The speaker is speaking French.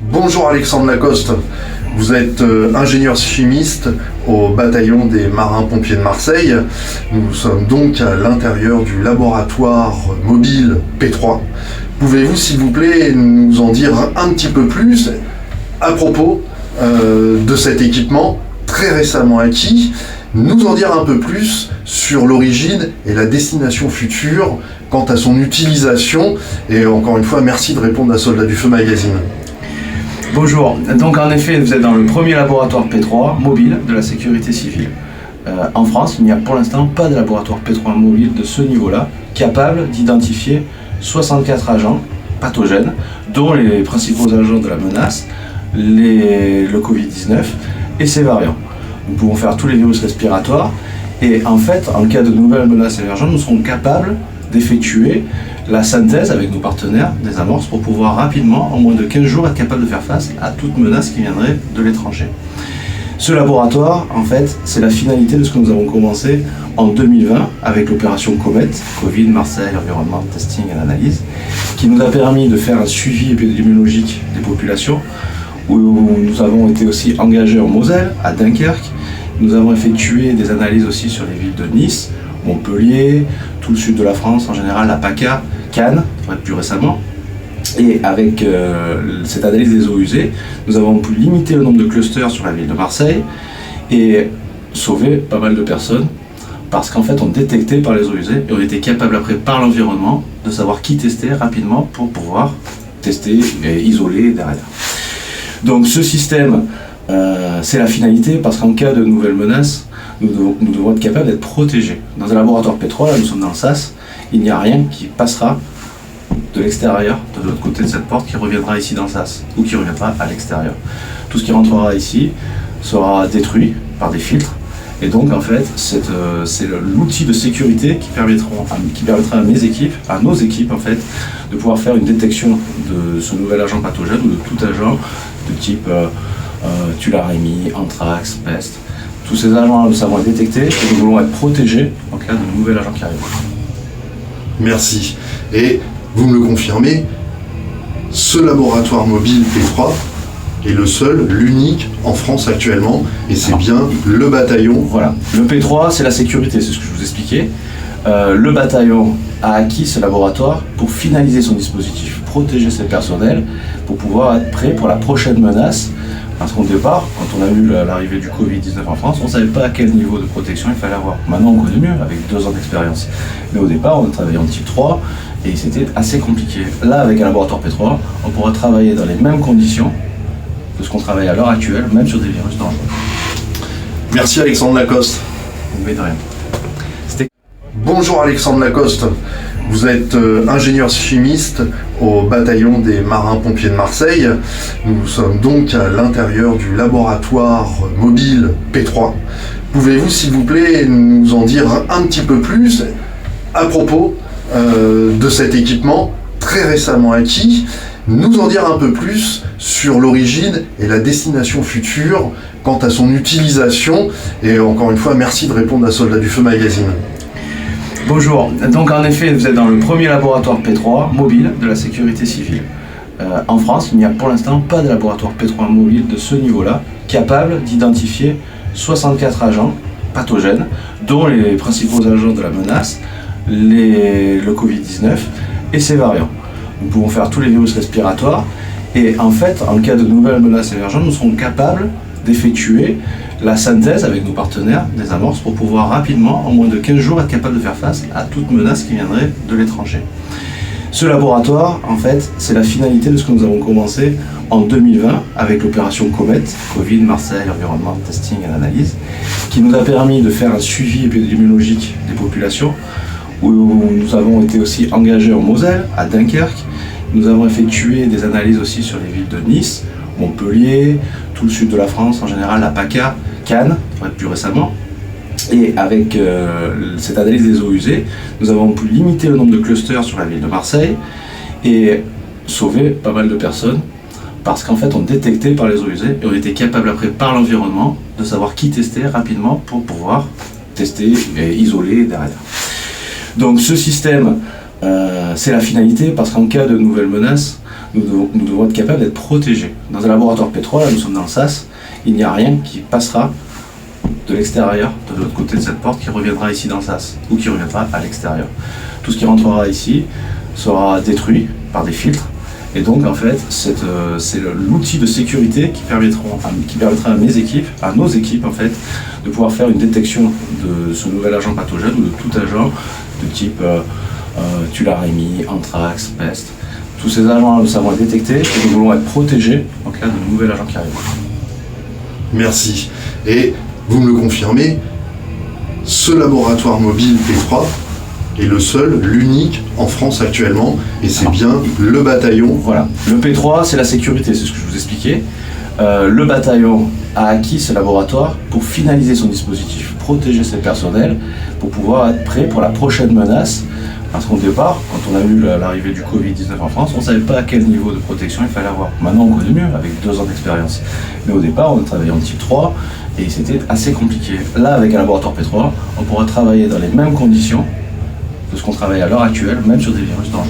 Bonjour Alexandre Lacoste, vous êtes ingénieur chimiste au bataillon des marins-pompiers de Marseille. Nous sommes donc à l'intérieur du laboratoire mobile P3. Pouvez-vous s'il vous plaît nous en dire un petit peu plus à propos de cet équipement très récemment acquis, nous en dire un peu plus sur l'origine et la destination future quant à son utilisation, et encore une fois merci de répondre à Soldats du Feu Magazine. Bonjour, donc en effet vous êtes dans le premier laboratoire P3 mobile de la sécurité civile. En France, il n'y a pour l'instant pas de laboratoire P3 mobile de ce niveau-là, capable d'identifier 64 agents pathogènes, dont les principaux agents de la menace, le Covid-19 et ses variants. Nous pouvons faire tous les virus respiratoires et en fait, en cas de nouvelles menaces émergentes, nous serons capables d'effectuer la synthèse avec nos partenaires des amorces pour pouvoir rapidement, en moins de 15 jours, être capable de faire face à toute menace qui viendrait de l'étranger. Ce laboratoire, en fait, c'est la finalité de ce que nous avons commencé en 2020 avec l'opération Comet, Covid, Marseille, environnement, testing et analyse, qui nous a permis de faire un suivi épidémiologique des populations, où nous avons été aussi engagés en Moselle, à Dunkerque. Nous avons effectué des analyses aussi sur les villes de Nice, Montpellier, tout le sud de la France en général, la PACA, Cannes, plus récemment. Et avec cette analyse des eaux usées, nous avons pu limiter le nombre de clusters sur la ville de Marseille et sauver pas mal de personnes parce qu'en fait on détectait par les eaux usées et on était capable après par l'environnement de savoir qui tester rapidement pour pouvoir tester et isoler derrière. Donc ce système, c'est la finalité parce qu'en cas de nouvelles menaces, nous devons être capables d'être protégés. Dans un laboratoire P3, là nous sommes dans le SAS, il n'y a rien qui passera de l'extérieur, de l'autre côté de cette porte, qui reviendra ici dans le SAS, ou qui reviendra à l'extérieur. Tout ce qui rentrera ici sera détruit par des filtres, et donc en fait, c'est l'outil de sécurité qui permettra à mes équipes, à nos équipes en fait, de pouvoir faire une détection de ce nouvel agent pathogène, ou de tout agent de type tularemie, anthrax, peste. Tous ces agents-là, nous savons être détectés, et nous voulons être protégés en cas de nouvel agent qui arrive. Merci. Et vous me le confirmez, ce laboratoire mobile P3 est le seul, l'unique en France actuellement, et c'est bien le bataillon. Voilà, le P3 c'est la sécurité, c'est ce que je vous expliquais. Le bataillon a acquis ce laboratoire pour finaliser son dispositif, protéger ses personnels, pour pouvoir être prêt pour la prochaine menace. Parce qu'au départ, quand on a vu l'arrivée du Covid-19 en France, on ne savait pas à quel niveau de protection il fallait avoir. Maintenant, on connaît mieux, avec 2 ans d'expérience. Mais au départ, on travaillait en type 3, et c'était assez compliqué. Là, avec un laboratoire P3, on pourra travailler dans les mêmes conditions que ce qu'on travaille à l'heure actuelle, même sur des virus dangereux. Merci Alexandre Lacoste. Mais de rien. Bonjour Alexandre Lacoste, vous êtes ingénieur chimiste au bataillon des marins-pompiers de Marseille. Nous sommes donc à l'intérieur du laboratoire mobile P3. Pouvez-vous s'il vous plaît nous en dire un petit peu plus à propos de cet équipement très récemment acquis, nous en dire un peu plus sur l'origine et la destination future quant à son utilisation, et encore une fois merci de répondre à Soldats du Feu Magazine. Bonjour, donc en effet vous êtes dans le premier laboratoire P3 mobile de la sécurité civile. En France, il n'y a pour l'instant pas de laboratoire P3 mobile de ce niveau-là, capable d'identifier 64 agents pathogènes, dont les principaux agents de la menace, le Covid-19 et ses variants. Nous pouvons faire tous les virus respiratoires et en fait, en cas de nouvelles menaces émergentes, nous serons capables d'effectuer la synthèse avec nos partenaires des amorces pour pouvoir rapidement, en moins de 15 jours, être capable de faire face à toute menace qui viendrait de l'étranger. Ce laboratoire, en fait, c'est la finalité de ce que nous avons commencé en 2020 avec l'opération Comet, Covid, Marseille, environnement, testing et analyse, qui nous a permis de faire un suivi épidémiologique des populations, où nous avons été aussi engagés en Moselle, à Dunkerque. Nous avons effectué des analyses aussi sur les villes de Nice, Montpellier, tout le sud de la France en général, la PACA, Cannes, plus récemment. Et avec cette analyse des eaux usées, nous avons pu limiter le nombre de clusters sur la ville de Marseille et sauver pas mal de personnes parce qu'en fait on détectait par les eaux usées et on était capable après par l'environnement de savoir qui tester rapidement pour pouvoir tester et isoler derrière. Donc ce système, c'est la finalité parce qu'en cas de nouvelles menaces, nous devons être capables d'être protégés. Dans un laboratoire P3, là nous sommes dans le SAS, il n'y a rien qui passera de l'extérieur, de l'autre côté de cette porte, qui reviendra ici dans le SAS, ou qui reviendra à l'extérieur. Tout ce qui rentrera ici sera détruit par des filtres, et donc en fait c'est l'outil de sécurité qui permettra à mes équipes, à nos équipes en fait, de pouvoir faire une détection de ce nouvel agent pathogène ou de tout agent de type tularemie, anthrax, peste. Tous ces agents nous savons être détectés et nous voulons être protégés en cas de nouvel agent qui arrive. Merci. Et vous me le confirmez, ce laboratoire mobile P3 est le seul, l'unique en France actuellement, et c'est bien le bataillon. Voilà, le P3 c'est la sécurité, c'est ce que je vous expliquais. Le bataillon a acquis ce laboratoire pour finaliser son dispositif, protéger ses personnels, pour pouvoir être prêt pour la prochaine menace. Parce qu'au départ, quand on a vu l'arrivée du Covid-19 en France, on ne savait pas à quel niveau de protection il fallait avoir. Maintenant on connaît mieux, avec 2 ans d'expérience. Mais au départ, on a travaillé en type 3, et c'était assez compliqué. Là, avec un laboratoire P3, on pourra travailler dans les mêmes conditions que ce qu'on travaille à l'heure actuelle, même sur des virus dangereux.